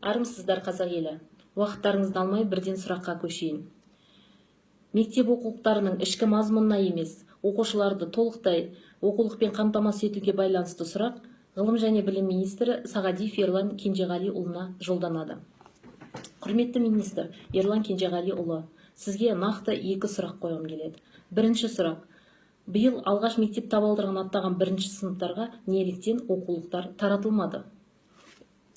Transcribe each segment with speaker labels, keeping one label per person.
Speaker 1: Армысыздар, қазақ елі. Уақыттарыңызды алмай бірден сұраққа көшейін. Мектеп оқулықтарының ішкі мазмұнына емес, оқушыларды толықтай оқулықпен қамтамасыз етуге байланысты сұрақ Ғылым және білім министрі Сағадиев Ерлан Кенжеғалиұлына жолданады. Құрметті министр Ерлан Кенжеғалиұлы, сізге нақты екі сұрақ қойғым келеді. Бірінші сұрақ: биыл алғаш мектеп табалдырығын аттаған бірінші сыныптарға неліктен оқулықтар таратылмады?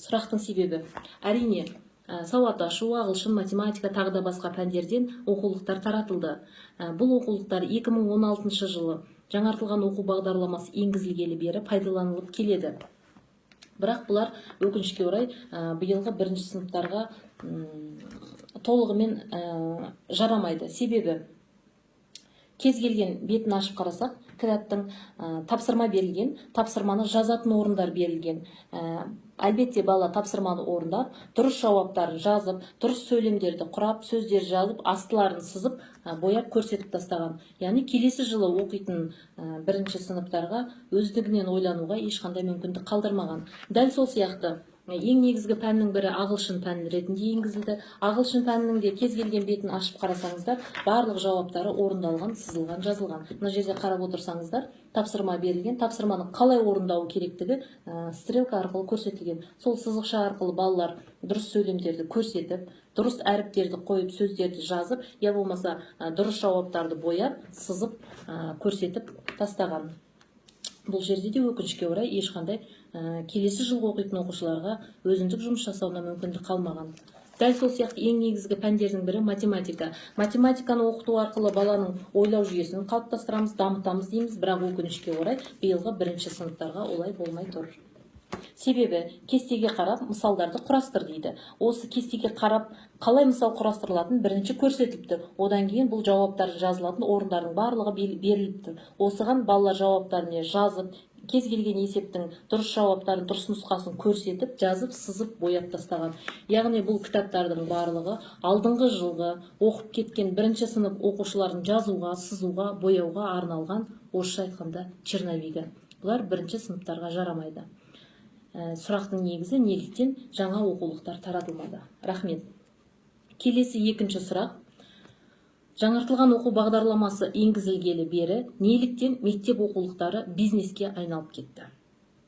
Speaker 1: Сұрақтың себебі: әрине, сауат ашу, ағылшын, математика, тағы да басқа пәндерден оқулықтар таратылды. Бұл оқулықтар 2016 жылы жаңартылған оқу бағдарламасы енгізілгелі бері пайдаланылып келеді. Бірақ бұлар өкінішке орай биылғы бірінші сыныптарға толығымен жарамайды. Себебі кез келген бетін ашып қарасақ, кітаптың тапсырма берілген, тапсырманы жазатын орындар берілген. Әлбетте бала тапсырманы орындап, дұрыс жауаптарын жазып, дұрыс сөйлемдерді құрап, сөздер жазып, астыларын сызып, бояп көрсетіп тастаған. Яғни келесі жылы оқитын бірінші сыныптарға өздігінен ойлануға ешқандай мүмкіндік қалдырмаған. Дәл сол сияқты ең негізгі пәннің бірі ағылшын пәні ретінде енгізілді. Ағылшын пәнінің де кез келген бетін ашып қарасаңыздар, барлық жауаптары орындалған, сызылған, жазылған. Мына жерде қарап отырсаңыздар, тапсырма берілген, тапсырманы қалай орындау керектігі стрелка арқылы көрсетілген. Сол сызықша арқылы балалар дұрыс сөйлемдерді көрсетіп, дұрыс әріптерді қойып, сөздерді жазып, я болмаса дұрыс жауаптарды бояп, сызып, көрсетіп тастаған. Бұл жерде де өкінішке орай ешқандай келесі жылғы оқитын оқушыларға өзіндік жұмыс жасауына мүмкіндік қалмаған. Дәл сол сияқты ең негізгі пәндердің бірі математика. Математиканы оқыту арқылы баланың ойлау жүйесін қалыптастырамыз, дамытамыз дейміз, бірақ өкінішке орай биылғы бірінші сыныптарға олай болмай тұр. Себебі кестеге қарап мысалдарды құрастыр дейді. Осы кестеге қарап қалай мысал құрастырылатын бірінші көрсетіліпті. Одан кейін бұл жауаптар жазылатын орындардың барлығы беріліпті. Осыған балалар жауаптарын жазып, кез келген есептің дұрыс жауаптарын, дұрыс нұсқасын көрсетіп, жазып, сызып, бояп тастаған. Яғни бұл кітаптардың барлығы алдыңғы жылғы оқып кеткен бірінші сынып оқушыларын жазуға, сызуға, бояуға арналған, орысша айтқанда черновигі. Бұлар бірінші сыныптарға жарамайды. Сұрақтың негізі неліктен жаңа оқулықтар таратылмады? Рахмет. Келесі екінші сұрақ: жаңартылған оқу бағдарламасы енгізілгелі бері неліктен мектеп оқулықтары бизнеске айналып кетті?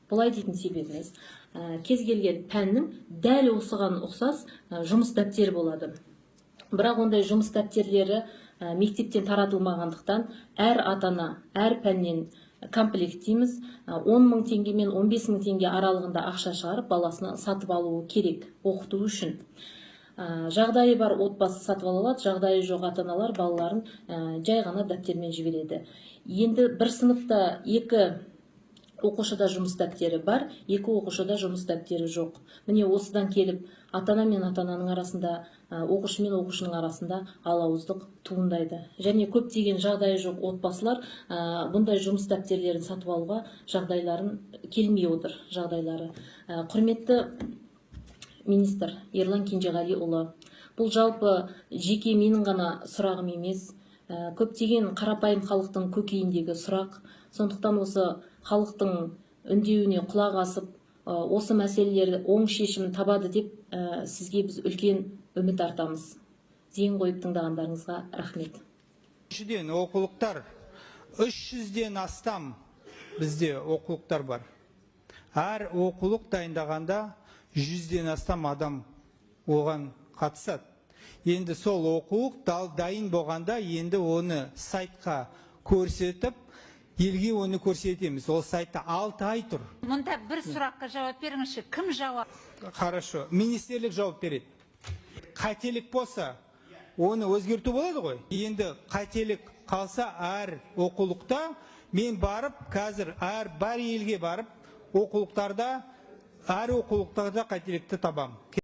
Speaker 1: Бұлай дейтін себебіміз, кез келген пәннің дәл осыған ұқсас жұмыс дәптері болады. Бірақ ондай жұмыс дәптерлері мектептен таратылмағандықтан әр ата-ана әр пәннен комплект дейміз, 10 мың теңге мен 15 мың теңге аралығында ақша шығарып баласына сатып алуы керек оқыту үшін. Жағдайы бар отбасы сатып алады, жағдайы жоқ ата-аналар балаларын жай ғана дәптермен жібереді. Енді бір сыныпта 2 оқушыда жұмыс дәптері бар, 2 оқушыда жұмыс дәптері жоқ. Міне осыдан келіп ата-ана мен ата-ананың арасында, оқушы мен оқушының арасында алауыздық туындайды. Және көптеген жағдайы жоқ отбасылар бұндай жұмыс дәптерлерін сатып алуға жағдайларын келмей отыр жағдайлары. Құрметті министр Ерлан Кенжеғалиұлы, бұл жалпы жеке менің ғана сұрағым емес, көптеген қарапайым халықтың көкейіндегі сұрақ. Сондықтан осы халықтың үндеуіне құлақ асып, осы мәселелерді оң шешімін табады деп сізге біз үлкен үміт артамыз. Зейін қойып тыңдағандарыңызға рахмет.
Speaker 2: Үшіншіден, оқулықтар 300-ден астам бізде оқулықтар бар. Әр оқулық дайындағанда 100-ден астам адам оған қатысады. Енді сол оқулық дайын болғанда енді оны сайтқа көрсетіп, елге оны көрсетеміз. Ол сайтта 6 ай тұр.
Speaker 3: Мұнда бір сұраққа жауап беріңізші. Кім жауап?
Speaker 2: Хорошо. Министрлік жауап береді. Қателік болса, оны өзгерту болады ғой. Енді қателік қалса әр оқулықта, мен барып, қазір бар елге барып, оқулықтарда, әр оқулықтарда қателікті табам.